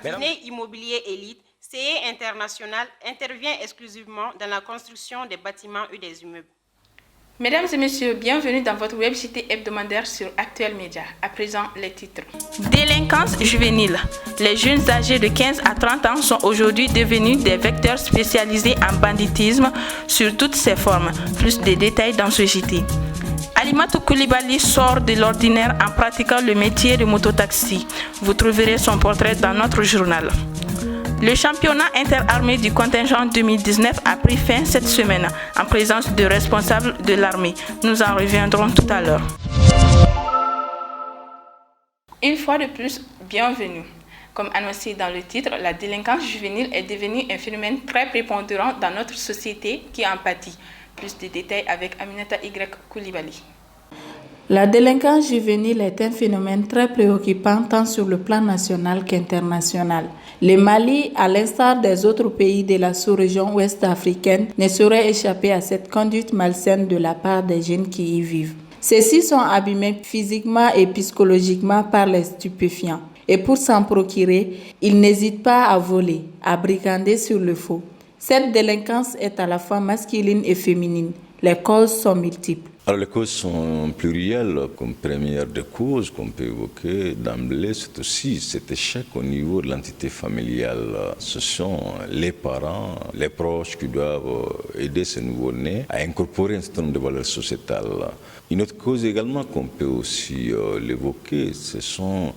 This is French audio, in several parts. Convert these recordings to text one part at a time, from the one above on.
cabinet immobilier Élite, CE International, intervient exclusivement dans la construction des bâtiments et des immeubles. Mesdames et messieurs, bienvenue dans votre web JT hebdomadaire sur Actuel Média. À présent, les titres. Délinquance juvénile. Les jeunes âgés de 15 à 30 ans sont aujourd'hui devenus des vecteurs spécialisés en banditisme sur toutes ses formes. Plus de détails dans ce JT. Alimatou Koulibaly sort de l'ordinaire en pratiquant le métier de mototaxi. Vous trouverez son portrait dans notre journal. Le championnat interarmé du contingent 2019 a pris fin cette semaine en présence de responsables de l'armée. Nous en reviendrons tout à l'heure. Une fois de plus, bienvenue. Comme annoncé dans le titre, la délinquance juvénile est devenue un phénomène très prépondérant dans notre société qui en pâtit. Plus de détails avec Aminata Y. Koulibaly. La délinquance juvénile est un phénomène très préoccupant tant sur le plan national qu'international. Le Mali, à l'instar des autres pays de la sous-région ouest africaine, ne saurait échapper à cette conduite malsaine de la part des jeunes qui y vivent. Ceux-ci sont abîmés physiquement et psychologiquement par les stupéfiants. Et pour s'en procurer, ils n'hésitent pas à voler, à brigander sur le faux. Cette délinquance est à la fois masculine et féminine. Les causes sont multiples. Alors les causes sont plurielles. Comme première des causes qu'on peut évoquer d'emblée, c'est aussi cet échec au niveau de l'entité familiale. Ce sont les parents, les proches qui doivent aider ces nouveau-nés à incorporer un certain nombre de valeurs sociétales. Une autre cause également qu'on peut aussi l'évoquer, ce sont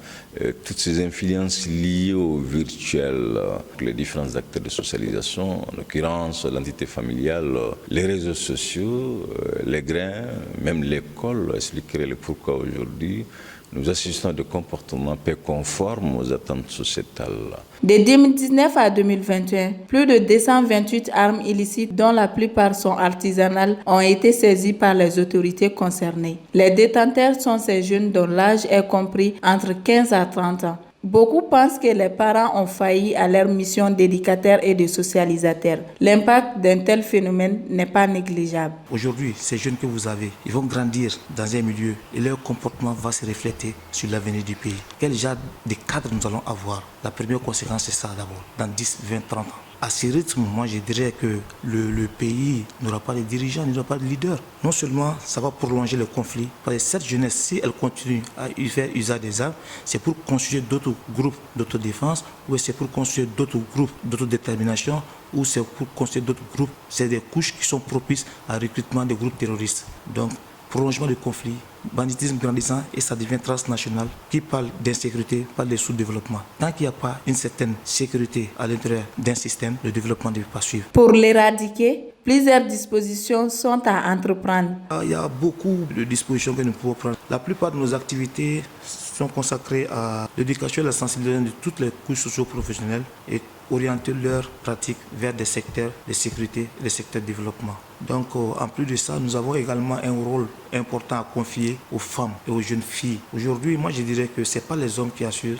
toutes ces influences liées au virtuel, les différents acteurs de socialisation, en l'occurrence l'entité familiale, les réseaux sociaux, les grains, même l'école expliquerait le pourquoi aujourd'hui nous assistons à des comportements peu conformes aux attentes sociétales. De 2019 à 2021, plus de 228 armes illicites, dont la plupart sont artisanales, ont été saisies par les autorités concernées. Les détenteurs sont ces jeunes dont l'âge est compris entre 15 à 30 ans. Beaucoup pensent que les parents ont failli à leur mission d'éducateur et de socialisateur. L'impact d'un tel phénomène n'est pas négligeable. Aujourd'hui, ces jeunes que vous avez, ils vont grandir dans un milieu et leur comportement va se refléter sur l'avenir du pays. Quel genre de cadre nous allons avoir? La première conséquence, c'est ça d'abord, dans 10, 20, 30 ans. À ce rythme, moi je dirais que le pays n'aura pas de dirigeants, n'aura pas de leaders. Non seulement ça va prolonger le conflit, parce que cette jeunesse, si elle continue à y faire usage des armes, c'est pour construire d'autres groupes d'autodéfense, ou c'est pour construire d'autres groupes d'autodétermination, ou c'est pour construire d'autres groupes. C'est des couches qui sont propices à recrutement des groupes terroristes. Donc, prolongement du conflit, banditisme grandissant et ça devient transnational. Qui parle d'insécurité parle de sous-développement. Tant qu'il n'y a pas une certaine sécurité à l'intérieur d'un système, le développement ne peut pas suivre. Pour l'éradiquer, plusieurs dispositions sont à entreprendre. Il y a beaucoup de dispositions que nous pouvons prendre. La plupart de nos activités sont consacrées à l'éducation et la sensibilisation de toutes les couches socio-professionnelles et orienter leurs pratiques vers des secteurs de sécurité et des secteurs de développement. Donc, en plus de ça, nous avons également un rôle important à confier aux femmes et aux jeunes filles. Aujourd'hui, moi, je dirais que ce n'est pas les hommes qui assurent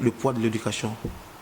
le poids de l'éducation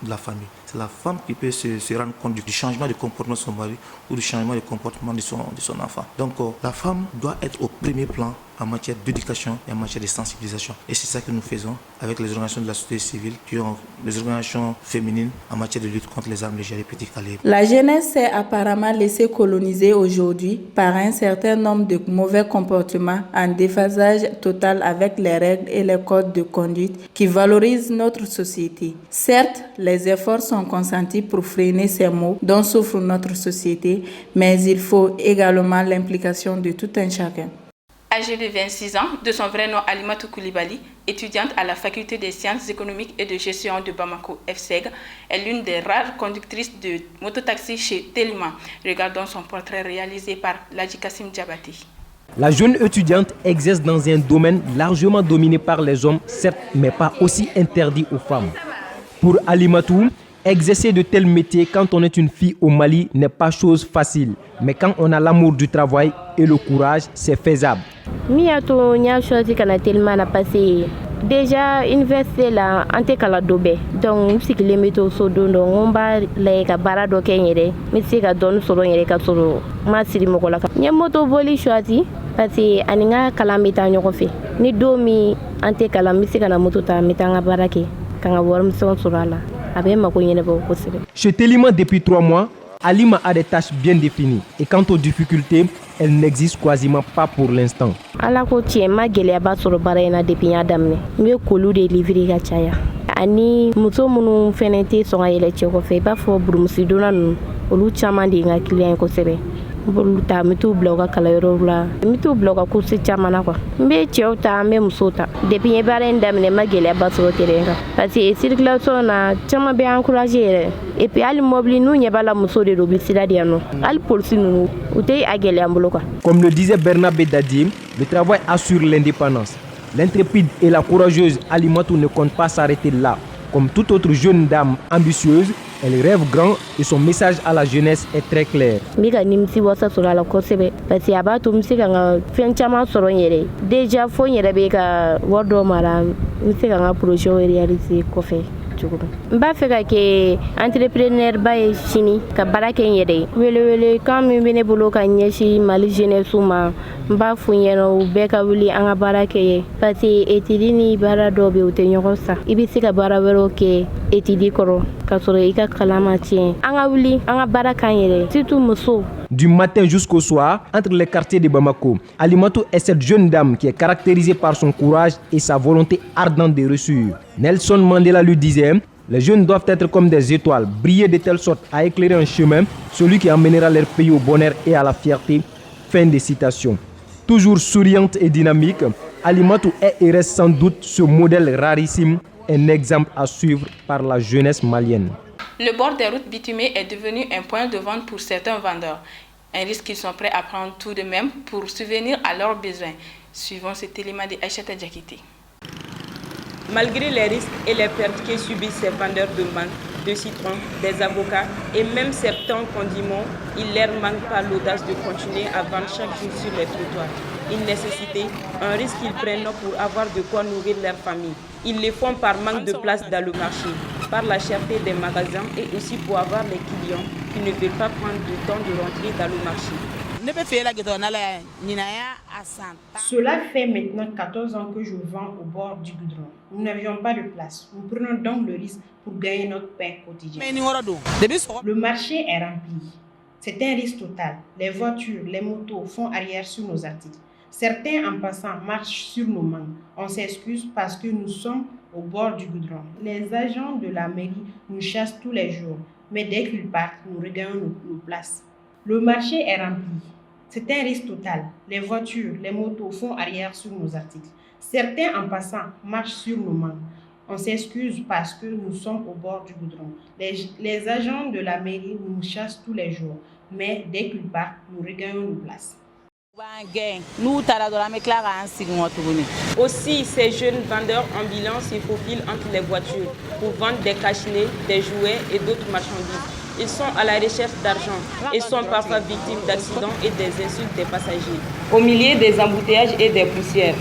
de la famille. C'est la femme qui peut se rendre compte du changement de comportement de son mari ou du changement de comportement de son enfant. Donc, la femme doit être au premier plan en matière d'éducation et en matière de sensibilisation. Et c'est ça que nous faisons avec les organisations de la société civile, qui ont les organisations féminines en matière de lutte contre les armes légères et petits calibres. La jeunesse s'est apparemment laissée coloniser aujourd'hui par un certain nombre de mauvais comportements en déphasage total avec les règles et les codes de conduite qui valorisent notre société. Certes, les efforts sont consentis pour freiner ces maux dont souffre notre société, mais il faut également l'implication de tout un chacun. Âgée de 26 ans, de son vrai nom Alimatou Koulibaly, étudiante à la faculté des sciences économiques et de gestion de Bamako FSEG, est l'une des rares conductrices de mototaxi chez Telima. Regardons son portrait réalisé par Ladji Kassim Diabaté. La jeune étudiante exerce dans un domaine largement dominé par les hommes, certes, mais pas aussi interdit aux femmes. Pour Alimatou, exercer de tels métiers quand on est une fille au Mali n'est pas chose facile. Mais quand on a l'amour du travail et le courage, c'est faisable. Miato nya choisi kana tellement na passé. Déjà université la ante kala dobe. Donc sikile meto so dondo ngomba le ka barado kenyere. Misika don solo nyere ka solo. Ma siri mokola ka. Nya moto boli choisi parce que aninga kala meta nyokofe. Ni domi ante kala misika na moto ta metanga barake. Kanga worm son surala. a bɛ mako ɲɛnabɔ kosɛbɛ. Chez Telima, depuis 3 mois, Alima a des tâches bien définies. Et quant aux difficultés, elles n'existent quasiment pas pour l'instant. Ala ko tiɲɛ ma gɛlɛyaba sɔrɔ baara in na depuis n y'a daminɛ. N bɛ kolu de livrer ka caya. Ani muso minnu fɛnɛ tɛ sɔn ka yɛlɛ cɛ kɔfɛ i b'a fɔ burumusidonna ninnu olu caman de ye n ka client ye kosɛbɛ. N b'olu ta n bɛ t'u bila u ka kalanyɔrɔw la n bɛ t'u bila u ka course caman na quoi. N bɛ cɛw ta n bɛ musow ta. Depuis n ye baara in daminɛ n ma gɛlɛyaba sɔrɔ terrain kan parce que circulation na caman bɛ encourager yɛrɛ et puis hali mobili n'u ɲɛ b'a la muso de don u bɛ sira di yan nɔ hali polisi ninnu u tɛ a gɛlɛya n bolo quoi. Comme le disait Bernabé Dadiem, le travail assure l'indépendance. L'intrépide et la courageuse Alimatou ne compte pas s'arrêter là. Comme toute autre jeune dame ambitieuse, elle rêve grand et son message à la jeunesse est très clair. N bɛ ka nimisi wasa sɔrɔ a la kosɛbɛ parce que a b'a to n bɛ se ka n ka fɛn caman sɔrɔ n yɛrɛ déjà fo n yɛrɛ bɛ ka wari dɔ mara n bɛ se ka n ka projet réaliser kɔfɛ. N b'a fɛ ka kɛ entrepreneur ba ye sini ka baara kɛ n yɛrɛ ye. Welewelekan min bɛ ne bolo ka ɲɛsin Mali jeunesse ma n b'a f'u ɲɛna u bɛɛ ka wuli an ka baara kɛ ye parce que étude ni baara dɔw bɛ yen u tɛ ɲɔgɔn sa. I bɛ se ka baara wɛrɛw kɛ étude kɔrɔ ka sɔrɔ i ka kalan ma tiɲɛ. An ka wuli an ka baara k'an yɛrɛ surtout musow. Du matin jusqu'au soir, entre les quartiers de Bamako, Alimatou est cette jeune dame qui est caractérisée par son courage et sa volonté ardente de réussir. Nelson Mandela lui disait, les jeunes doivent être comme des étoiles, briller de telle sorte à éclairer un chemin, celui qui emmènera leur pays au bonheur et à la fierté. Fin de citation. Toujours souriante et dynamique, Alimatou est et reste sans doute ce modèle rarissime, un exemple à suivre par la jeunesse malienne. Le bord des routes bitumées est devenu un point de vente pour certains vendeurs. Un risque qu'ils sont prêts à prendre tout de même pour subvenir à leurs besoins. Suivons cet élément de Aïchata Diakité. Malgré les risques et les pertes que subissent ces vendeurs de mangue, de citron, des avocats et même certains condiments, il leur manque pas l'audace de continuer à vendre chaque jour sur les trottoirs. Une nécessité, un risque qu'ils prennent pour avoir de quoi nourrir leur famille. Ils le font par manque de place dans le marché, par la cherté des magasins et aussi pour avoir les clients qui ne veulent pas prendre du temps de rentrer dans le marché. Cela fait maintenant 14 ans que je vends au bord du goudron. Nous n'avions pas de place. Nous prenons donc le risque pour gagner notre pain quotidien. Le marché est rempli. C'est un risque total. Les voitures, les motos font arrière sur nos articles. Certains en passant marchent sur nos mangues. On s'excuse parce que nous sommes au bord du goudron. Les agents de la mairie nous chassent tous les jours. Mais dès qu'ils partent, nous regagnons nos places. Le marché est rempli. C'est un risque total. Les voitures, les motos font arrière sur nos articles. Certains en passant marchent sur nos mangues. On s'excuse parce que nous sommes au bord du goudron. Les agents de la mairie nous chassent tous les jours. Mais dès qu'ils partent, nous regagnons nos places. Aussi, ces jeunes vendeurs ambulants se faufilent entre les voitures pour vendre des cache-nez, des jouets et d'autres marchandises. Ils sont à la recherche d'argent et sont parfois victimes d'accidents et des insultes des passagers. Au milieu des embouteillages et des poussières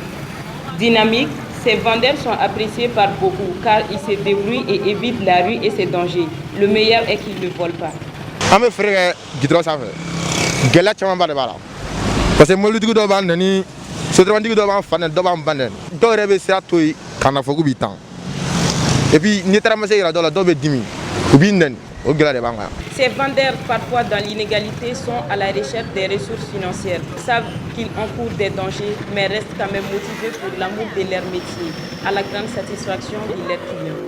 dynamiques, ces vendeurs sont appréciés par beaucoup car ils se débrouillent et évitent la rue et ses dangers. Le meilleur est qu'ils ne volent pas. Parce que moi, je suis venu, je suis venu, et puis, ces vendeurs, parfois dans l'inégalité, sont à la recherche des ressources financières. Ils savent qu'ils encourent des dangers, mais restent quand même motivés pour l'amour de leur métier, à la grande satisfaction de leurs clients.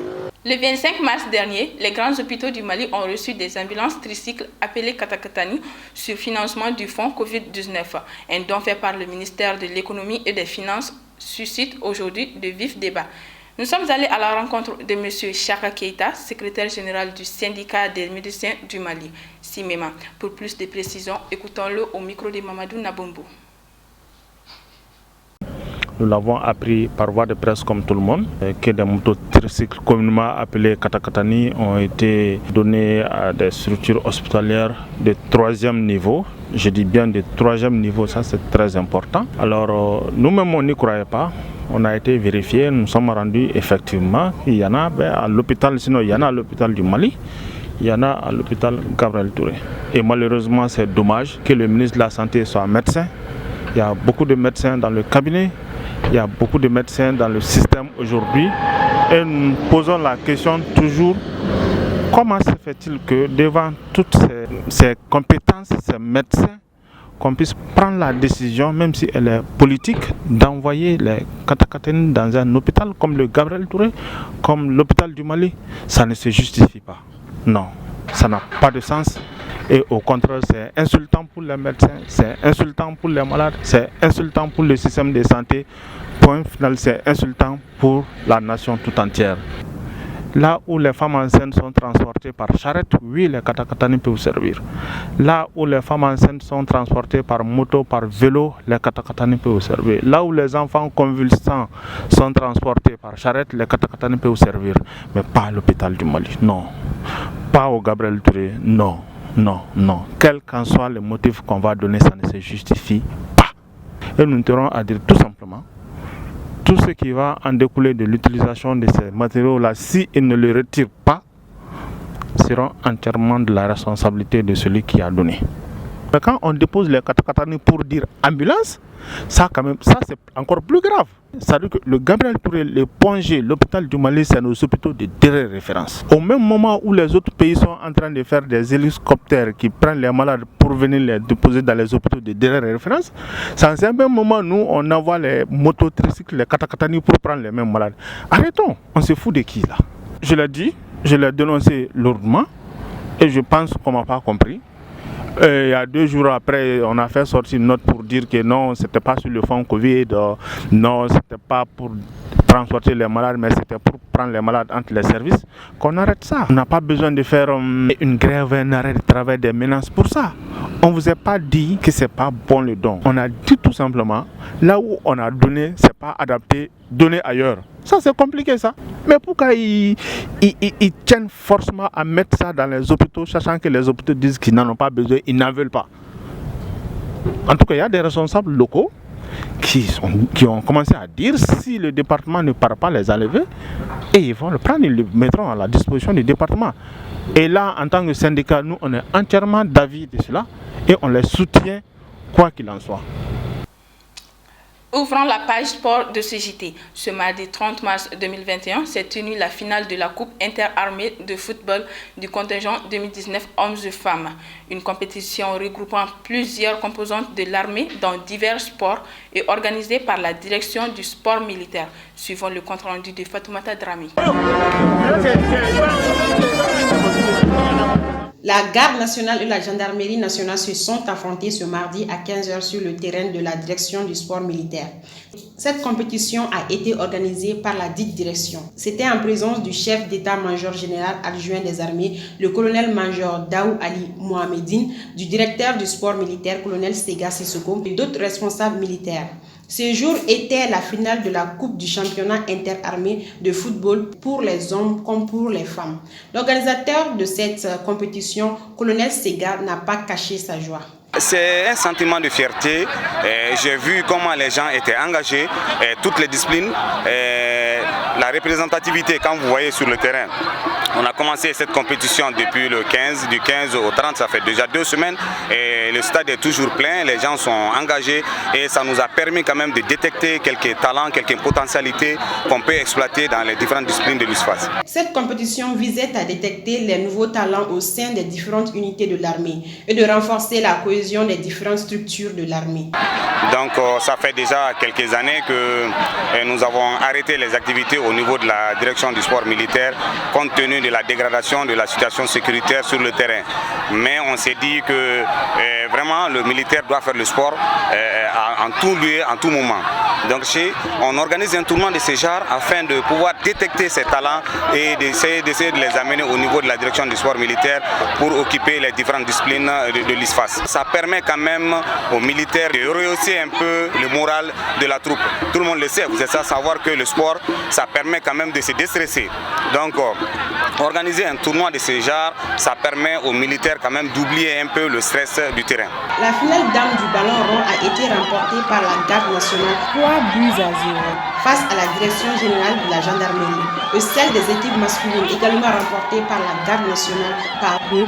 Le 25 mars dernier, les grands hôpitaux du Mali ont reçu des ambulances tricycles appelées Katakatani sur financement du fonds Covid-19. Un don fait par le ministère de l'Économie et des Finances suscite aujourd'hui de vifs débats. Nous sommes allés à la rencontre de M. Chaka Keita, secrétaire général du syndicat des médecins du Mali, SIMEMA. Pour plus de précisions, écoutons-le au micro de Mamadou Nabombo. Nous l'avons appris par voie de presse comme tout le monde, que des motos tricycles communément appelés Katakatani ont été donnés à des structures hospitalières de 3e niveau. Je dis bien de 3e niveau, ça c'est très important. Alors nous-mêmes on n'y croyait pas. On a été vérifié, nous sommes rendus effectivement. Il y en a à l'hôpital, sinon il y en a à l'hôpital du Mali, il y en a à l'hôpital Gabriel Touré. Et malheureusement c'est dommage que le ministre de la Santé soit médecin. Il y a beaucoup de médecins dans le cabinet. Il y a beaucoup de médecins dans le système aujourd'hui et nous posons la question toujours Comment se fait-il que devant toutes ces compétences, ces médecins, qu'on puisse prendre la décision, même si elle est politique, d'envoyer les Katakatani dans un hôpital comme le Gabriel Touré, comme l'hôpital du Mali? Ça ne se justifie pas. Non, ça n'a pas de sens. Et au contraire, c'est insultant pour les médecins, c'est insultant pour les malades, c'est insultant pour le système de santé. Point final, c'est insultant pour la nation tout entière. Là où les femmes enceintes sont transportées par charrette, oui, les Katakatani peuvent servir. Là où les femmes enceintes sont transportées par moto, par vélo, les Katakatani peuvent servir. Là où les enfants convulsants sont transportés par charrette, les Katakatani peuvent servir. Mais pas à l'hôpital du Mali, non. Pas au Gabriel Touré, non. Non, non. Quel qu'en soit le motif qu'on va donner, ça ne se justifie pas. Et nous tenons à dire tout simplement, tout ce qui va en découler de l'utilisation de ces matériaux-là, s'ils ne le retirent pas, seront entièrement de la responsabilité de celui qui a donné. Mais quand on dépose les Katakatani pour dire ambulance, ça c'est encore plus grave. C'est-à-dire que le Gabriel Touré, le Pongé, l'hôpital du Mali, c'est nos hôpitaux de dernière référence. Au même moment où les autres pays sont en train de faire des hélicoptères qui prennent les malades pour venir les déposer dans les hôpitaux de dernière référence, c'est en ce même moment, nous, on envoie les mototricycles, les Katakatani pour prendre les mêmes malades. Arrêtons, on se fout de qui là? Je l'ai dit, je l'ai dénoncé lourdement et je pense qu'on m'a pas compris. Il y a 2 jours après, on a fait sortir une note pour dire que non, c'était pas sur le fond Covid, non, c'était pas pour transporter les malades, mais c'était pour prendre les malades entre les services, qu'on arrête ça. On n'a pas besoin de faire une grève, un arrêt de travail, des menaces pour ça. On ne vous a pas dit que c'est pas bon le don. On a dit tout simplement, là où on a donné, c'est pas adapté, donner ailleurs. Ça c'est compliqué ça. Mais pourquoi ils tiennent forcément à mettre ça dans les hôpitaux, sachant que les hôpitaux disent qu'ils n'en ont pas besoin, ils n'en veulent pas. En tout cas, il y a des responsables locaux qui ont commencé à dire si le département ne part pas les enlever, et ils vont le prendre, ils le mettront à la disposition du département. Et là, en tant que syndicat, nous on est entièrement d'avis de cela et on les soutient quoi qu'il en soit. Ouvrant la page sport de CJT, ce mardi 30 mars 2021 s'est tenue la finale de la Coupe interarmée de football du contingent 2019 hommes et femmes. Une compétition regroupant plusieurs composantes de l'armée dans divers sports et organisée par la direction du sport militaire, suivant le compte rendu de Fatoumata Drami. La garde nationale et la gendarmerie nationale se sont affrontés ce mardi à 15h sur le terrain de la direction du sport militaire. Cette compétition a été organisée par la dite direction. C'était en présence du chef d'état-major général adjoint des armées, le colonel-major Daou Ali Mohamedine, du directeur du sport militaire, colonel Sega Sissoko, et d'autres responsables militaires. Ce jour était la finale de la Coupe du championnat interarmé de football pour les hommes comme pour les femmes. L'organisateur de cette compétition, colonel Sega, n'a pas caché sa joie. C'est un sentiment de fierté. J'ai vu comment les gens étaient engagés, toutes les disciplines, la représentativité quand vous voyez sur le terrain. On a commencé cette compétition depuis le 15, du 15 au 30, ça fait déjà 2 semaines et le stade est toujours plein, les gens sont engagés et ça nous a permis quand même de détecter quelques talents, quelques potentialités qu'on peut exploiter dans les différentes disciplines de l'USFAS. Cette compétition visait à détecter les nouveaux talents au sein des différentes unités de l'armée et de renforcer la cohésion des différentes structures de l'armée. Donc ça fait déjà quelques années que nous avons arrêté les activités au niveau de la direction du sport militaire compte tenu de la dégradation de la situation sécuritaire sur le terrain. Mais on s'est dit que vraiment le militaire doit faire le sport en tout lieu, en tout moment. Donc on organise un tournoi de ce genre afin de pouvoir détecter ces talents et d'essayer de les amener au niveau de la direction du sport militaire pour occuper les différentes disciplines de l'ISFAS. Ça permet quand même aux militaires de rehausser un peu le moral de la troupe. Tout le monde le sait, vous êtes à savoir que le sport, ça permet quand même de se déstresser. Donc organiser un tournoi de ce genre, ça permet aux militaires quand même d'oublier un peu le stress du terrain. La finale dame du ballon rond a été remportée par la garde nationale 3-0 face à la direction générale de la gendarmerie. Et celle des équipes masculines également remportée par la garde nationale par 2-0.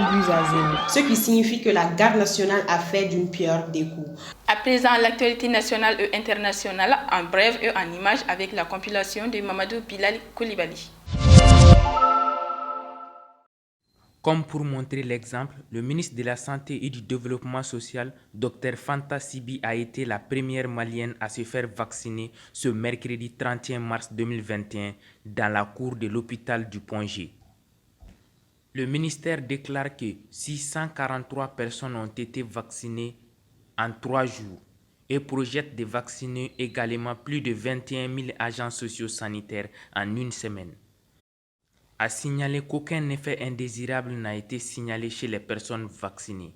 Ce qui signifie que la garde nationale a fait d'une pierre deux coups. À présent, l'actualité nationale et internationale en bref et en images avec la compilation de Mamadou Bilal Koulibaly. Comme pour montrer l'exemple, le ministre de la Santé et du Développement social, Dr Fanta Sibi, a été la première malienne à se faire vacciner ce mercredi 31 mars 2021 dans la cour de l'hôpital du Pont-G. Le ministère déclare que 643 personnes ont été vaccinées en 3 jours et projette de vacciner également plus de 21 000 agents socio-sanitaires en une semaine. A signaler qu'aucun effet indésirable n'a été signalé chez les personnes vaccinées.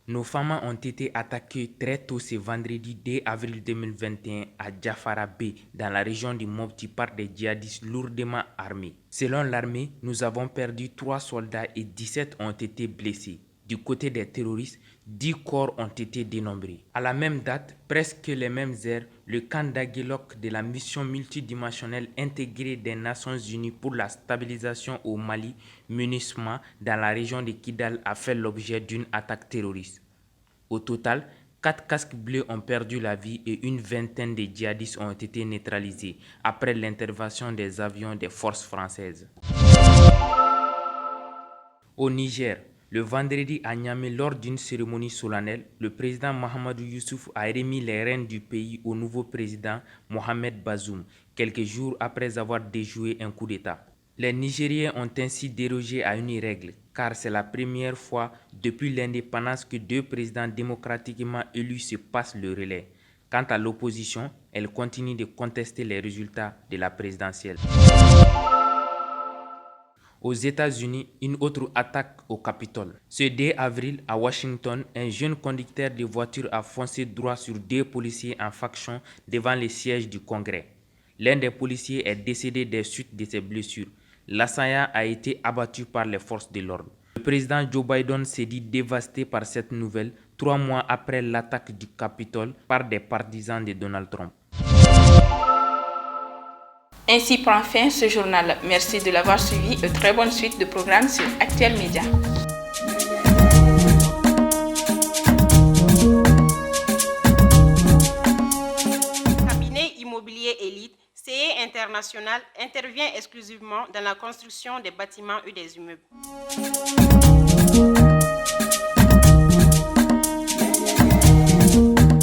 Nos femmes ont été attaquées très tôt ce vendredi 2 avril 2021 à Jafara B, dans la région du Mopti par des djihadistes lourdement armés. Selon l'armée, nous avons perdu 3 soldats et 17 ont été blessés. Du côté des terroristes, 10 corps ont été dénombrés. À la même date, presque les mêmes heures, le camp d'Aguelok de la mission multidimensionnelle intégrée des Nations Unies pour la stabilisation au Mali, MINUSMA, dans la région de Kidal, a fait l'objet d'une attaque terroriste. Au total, 4 casques bleus ont perdu la vie et une vingtaine de djihadistes ont été neutralisés après l'intervention des avions des forces françaises. Au Niger, le vendredi à Niamey, lors d'une cérémonie solennelle, le président Mahamadou Youssouf a remis les rênes du pays au nouveau président Mohamed Bazoum, quelques jours après avoir déjoué un coup d'État. Les Nigériens ont ainsi dérogé à une règle, car c'est la première fois depuis l'indépendance que 2 présidents démocratiquement élus se passent le relais. Quant à l'opposition, elle continue de contester les résultats de la présidentielle. Aux États-Unis, une autre attaque au Capitole. Ce 2 avril, à Washington, un jeune conducteur de voiture a foncé droit sur 2 policiers en faction devant le siège du Congrès. L'un des policiers est décédé des suites de ses blessures. L'assaillant a été abattu par les forces de l'ordre. Le président Joe Biden s'est dit dévasté par cette nouvelle 3 mois après l'attaque du Capitole par des partisans de Donald Trump. Ainsi prend fin ce journal. Merci de l'avoir suivi et très bonne suite de programmes sur Actuel Média. Cabinet immobilier Élite, CE International, intervient exclusivement dans la construction des bâtiments et des immeubles.